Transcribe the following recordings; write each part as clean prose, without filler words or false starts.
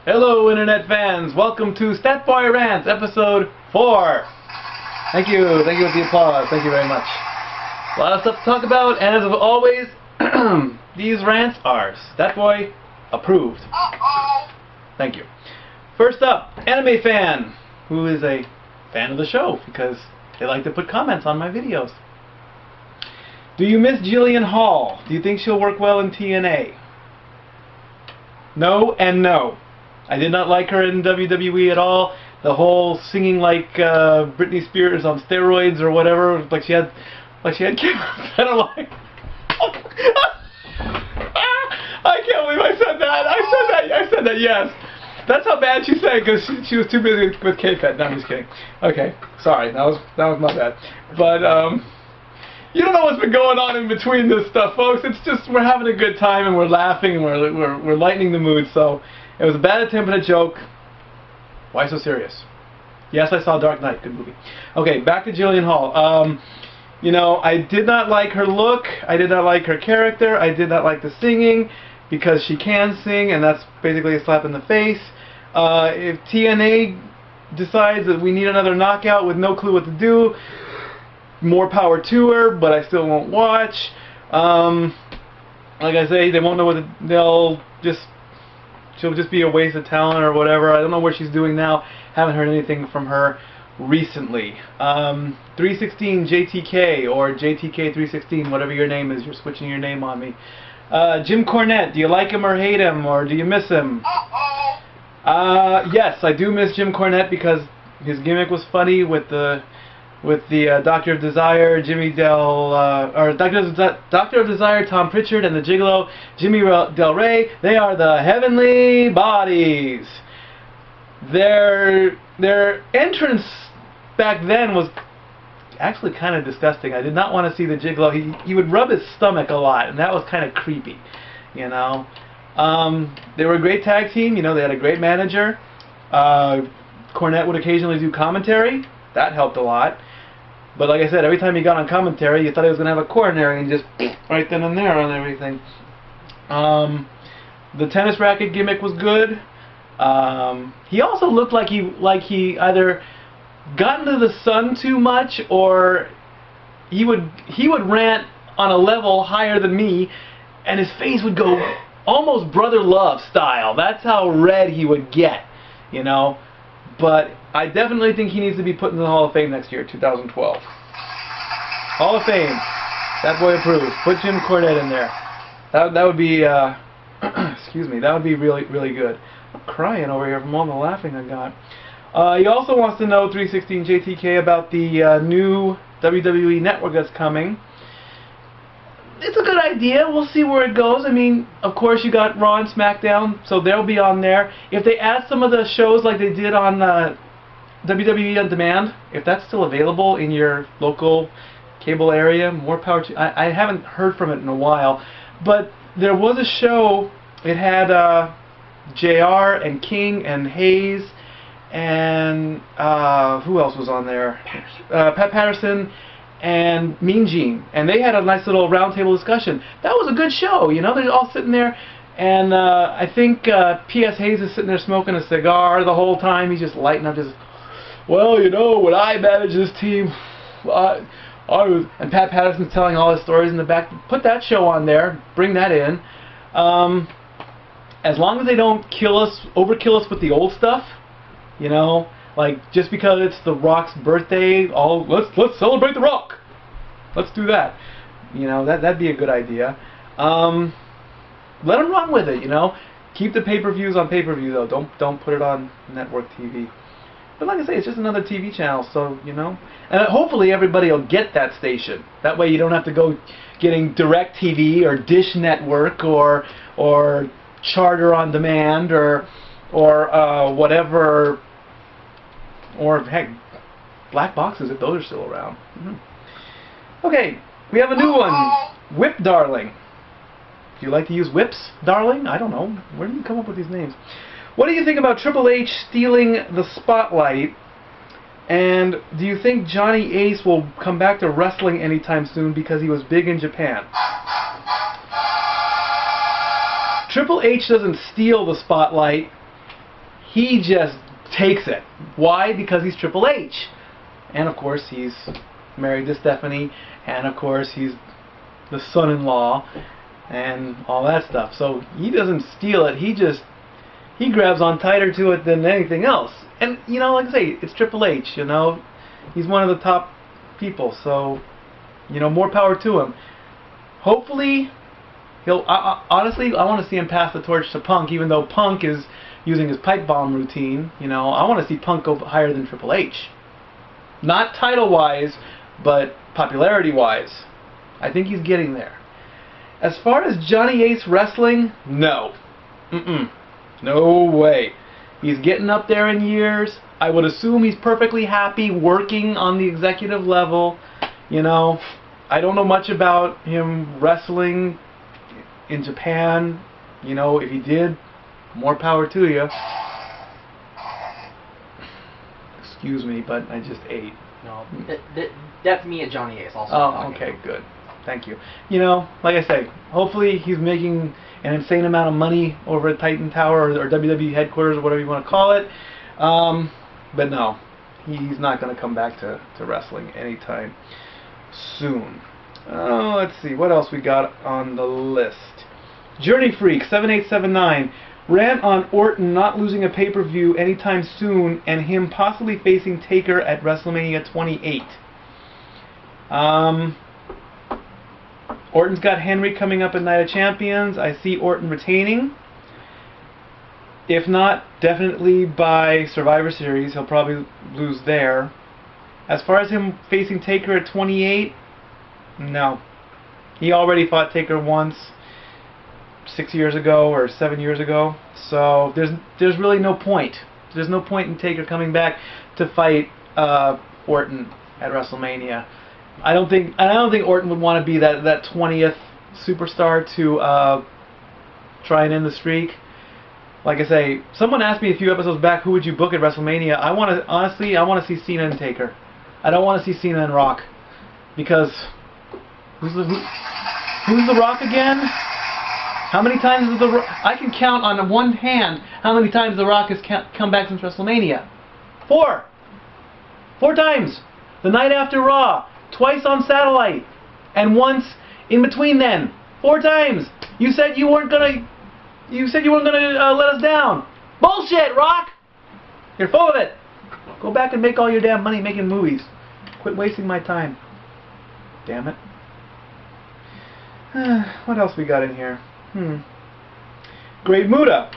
Hello, Internet fans. Welcome to Stat Boy Rants, episode 4. Thank you with the applause. Thank you very much. A lot of stuff to talk about, and as always, these rants are Stat Boy approved. Thank you. First up, Anime Fan, who is a fan of the show because they like to put comments on my videos. Do you miss Jillian Hall? Do you think she'll work well in TNA? No and no. I did not like her in WWE at all. The whole singing like Britney Spears on steroids or whatever, like she had I don't like. I can't believe I said that. I said that. Yes. That's how bad she sang because she was too busy with K-Fed. No, I'm just kidding. Okay, sorry. That was my bad. But you don't know what's been going on in between this stuff, folks. It's just we're having a good time and we're laughing and we're lightening the mood. So it was a bad attempt at a joke. Why so serious? Yes, I saw Dark Knight. Good movie. Okay, back to Jillian Hall. You know, I did not like her look. I did not like her character. I did not like the singing because she can sing, and that's basically a slap in the face. If TNA decides that we need another knockout with no clue what to do, more power to her, but I still won't watch. Like I say, they won't know what she'll just be a waste of talent or whatever. I don't know what she's doing now. Haven't heard anything from her recently. 316 JTK or JTK 316, whatever your name is. You're switching your name on me. Jim Cornette, do you like him or hate him or do you miss him? Yes, I do miss Jim Cornette because his gimmick was funny with the Doctor of Desire, Doctor of Desire, Tom Pritchard, and the Gigolo, Jimmy Del Rey. They are the heavenly bodies. Their entrance back then was actually kind of disgusting. I did not want to see the Gigolo. He would rub his stomach a lot, and that was kind of creepy, you know. They were a great tag team. You know, they had a great manager. Cornette would occasionally do commentary. That helped a lot. But like I said, every time he got on commentary, you thought he was going to have a coronary and just right then and there on everything. The tennis racket gimmick was good. He also looked like he either got into the sun too much, or he would rant on a level higher than me, and his face would go almost Brother Love style. That's how red he would get, you know. But I definitely think he needs to be put in the Hall of Fame next year, 2012. Hall of Fame. That boy approved. Put Jim Cornette in there. That would be, excuse me, that would be really, really good. I'm crying over here from all the laughing I got. He also wants to know, 316 JTK, about the new WWE Network that's coming. It's a good idea. We'll see where it goes. I mean, of course, you got Raw and SmackDown, so they'll be on there. If they add some of the shows like they did on WWE On Demand, if that's still available in your local cable area, more power to. I haven't heard from it in a while, but there was a show. It had JR and King and Hayes and who else was on there? Pat Patterson and Mean Gene, and they had a nice little roundtable discussion. That was a good show, you know. They're all sitting there, and I think P.S. Hayes is sitting there smoking a cigar the whole time. He's just lighting up, just, well, you know, when I managed this team, I was, and Pat Patterson's telling all his stories in the back. Put that show on there, bring that in. As long as they don't overkill us with the old stuff, you know. Like, just because it's The Rock's birthday, let's celebrate The Rock. Let's do that. You know, that'd be a good idea. Let them run with it, you know. Keep the pay-per-views on pay-per-view, though. Don't put it on network TV. But like I say, it's just another TV channel, so, you know. And hopefully everybody will get that station. That way you don't have to go getting DirecTV or Dish Network or Charter on Demand or whatever. Or, heck, black boxes, if those are still around. Okay, we have a new one. Whip Darling. Do you like to use whips, darling? I don't know. Where did you come up with these names? What do you think about Triple H stealing the spotlight? And do you think Johnny Ace will come back to wrestling anytime soon because he was big in Japan? Triple H doesn't steal the spotlight. he just takes it. Why? Because he's Triple H. And of course he's married to Stephanie, and of course he's the son-in-law and all that stuff. So he doesn't steal it, he grabs on tighter to it than anything else. And you know, like I say, it's Triple H, you know. He's one of the top people, so you know, more power to him. Hopefully he'll honestly, I want to see him pass the torch to Punk, even though Punk is using his pipe bomb routine. You know, I want to see Punk go higher than Triple H. Not title-wise, but popularity-wise. I think he's getting there. As far as Johnny Ace wrestling, no. No way. He's getting up there in years. I would assume he's perfectly happy working on the executive level. You know, I don't know much about him wrestling in Japan. You know, if he did, more power to you. Excuse me, but I just ate. No, that's me and Johnny Ace also. Oh, okay, good. Thank you. You know, like I say, hopefully he's making an insane amount of money over at Titan Tower or WWE headquarters or whatever you want to call it. But no, he's not going to come back to wrestling anytime soon. Oh, let's see, what else we got on the list? Journey Freak 7879. Rant on Orton not losing a pay-per-view anytime soon and him possibly facing Taker at WrestleMania 28. Orton's got Henry coming up at Night of Champions. I see Orton retaining. If not, definitely by Survivor Series. He'll probably lose there. As far as him facing Taker at 28, no. He already fought Taker once 6 years ago or 7 years ago. So there's really no point. There's no point in Taker coming back to fight Orton at WrestleMania. I don't think Orton would want to be that 20th superstar to try and end the streak. Like I say, someone asked me a few episodes back, who would you book at WrestleMania? I want to see Cena and Taker. I don't want to see Cena and Rock, because who's the Rock again? How many times has I can count on one hand how many times the Rock has come back since WrestleMania. 4 times. The night after Raw. Twice on satellite, and once in between then. 4 times. You said you weren't gonna let us down. Bullshit, Rock. You're full of it. Go back and make all your damn money making movies. Quit wasting my time. Damn it. What else we got in here? Great Muda.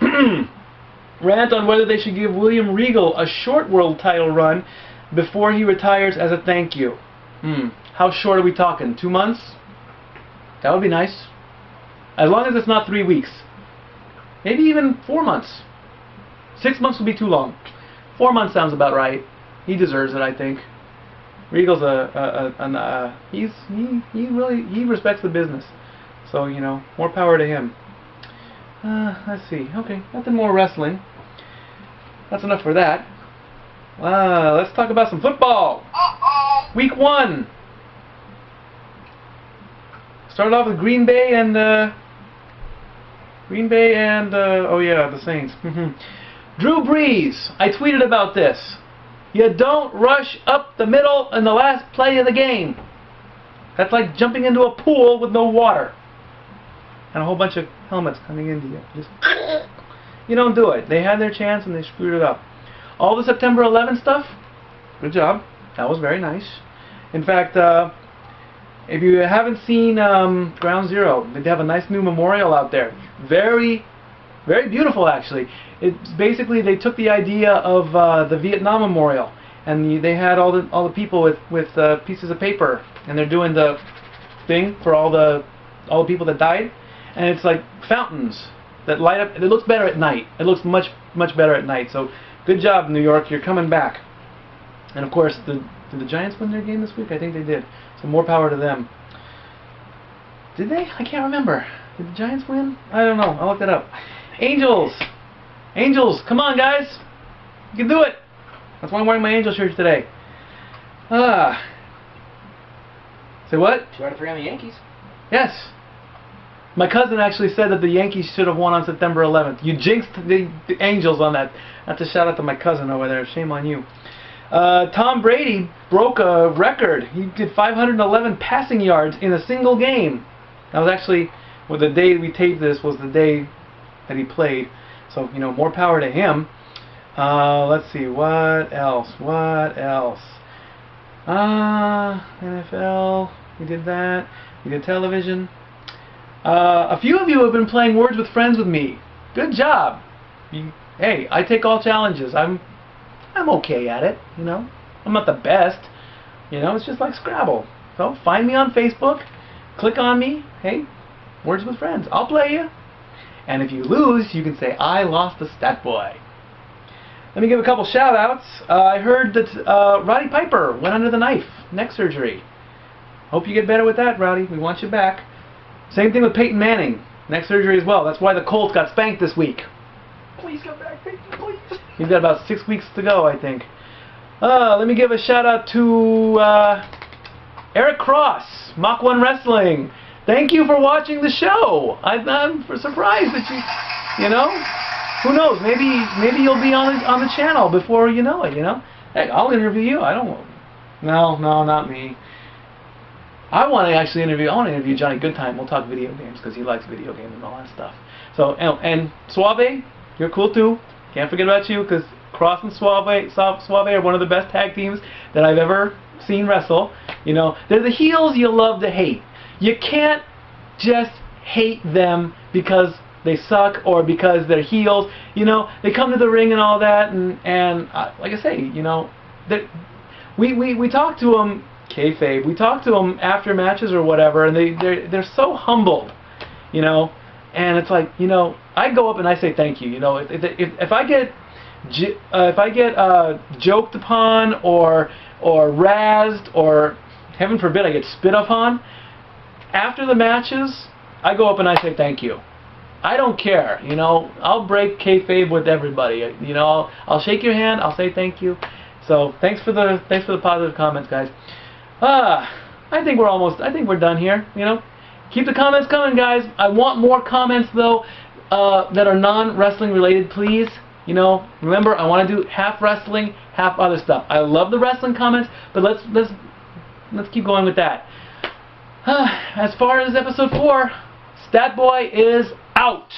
Rant on whether they should give William Regal a short world title run before he retires as a thank you. How short are we talking? 2 months? That would be nice. As long as it's not 3 weeks. Maybe even 4 months. 6 months would be too long. 4 months sounds about right. He deserves it, I think. Regal's he respects the business. So, you know, more power to him. Let's see. Okay, nothing more wrestling. That's enough for that. Let's talk about some football. Week 1. Started off with Green Bay and oh yeah, the Saints. Drew Brees. I tweeted about this. You don't rush up the middle in the last play of the game. That's like jumping into a pool with no water and a whole bunch of helmets coming into you. Just you don't do it. They had their chance and they screwed it up. All the September 11 stuff, good job. That was very nice. In fact, if you haven't seen Ground Zero, they have a nice new memorial out there. Very, very beautiful, actually. It's basically, they took the idea of the Vietnam Memorial, and they had all the people with pieces of paper, and they're doing the thing for all the people that died, and it's like fountains that light up. It looks better at night. It looks much better at night. So good job, New York. You're coming back. And of course, did the Giants win their game this week? I think they did. So more power to them. Did they? I can't remember. Did the Giants win? I don't know. I'll look that up. Angels. Angels. Come on, guys. You can do it. That's why I'm wearing my Angel shirt today. Say what? Too hard to forget the Yankees. Yes. My cousin actually said that the Yankees should have won on September 11th. You jinxed the Angels on that. That's a shout out to my cousin over there. Shame on you. Tom Brady broke a record. He did 511 passing yards in a single game. That was actually, well, the day we taped this was the day that he played. So, you know, more power to him. Let's see, what else? NFL, we did that. We did television. A few of you have been playing Words with Friends with me. Good job. Hey, I take all challenges. I'm okay at it, you know. I'm not the best. You know, it's just like Scrabble. So find me on Facebook, click on me. Hey, Words with Friends. I'll play you. And if you lose, you can say, I lost the stat boy. Let me give a couple shout outs. I heard that Roddy Piper went under the knife, neck surgery. Hope you get better with that, Roddy. We want you back. Same thing with Peyton Manning, neck surgery as well. That's why the Colts got spanked this week. Please come back, Peyton, please. He's got about 6 weeks to go, I think. Let me give a shout out to Eric Cross, Mach 1 Wrestling. Thank you for watching the show. I'm surprised that you know, who knows? Maybe you'll be on the channel before you know it. You know, hey, I'll interview you. No, not me. I want to interview Johnny Goodtime. We'll talk video games because he likes video games and all that stuff. So and Suave, you're cool too. Can't forget about you because Cross and Suave are one of the best tag teams that I've ever seen wrestle. You know, they're the heels you love to hate. You can't just hate them because they suck or because they're heels. You know, they come to the ring and all that, and like I say, you know, we talk to them kayfabe. We talk to them after matches or whatever, and they're so humbled, you know. And it's like, you know, I go up and I say thank you. You know, if I get joked upon or razzed or heaven forbid I get spit upon after the matches, I go up and I say thank you. I don't care, you know. I'll break kayfabe with everybody. You know, I'll shake your hand. I'll say thank you. So thanks for the positive comments, guys. I think we're done here. You know, keep the comments coming, guys. I want more comments though that are non-wrestling related, please. You know, remember I want to do half wrestling, half other stuff. I love the wrestling comments, but let's keep going with that. As far as episode 4, Stat Boy is out.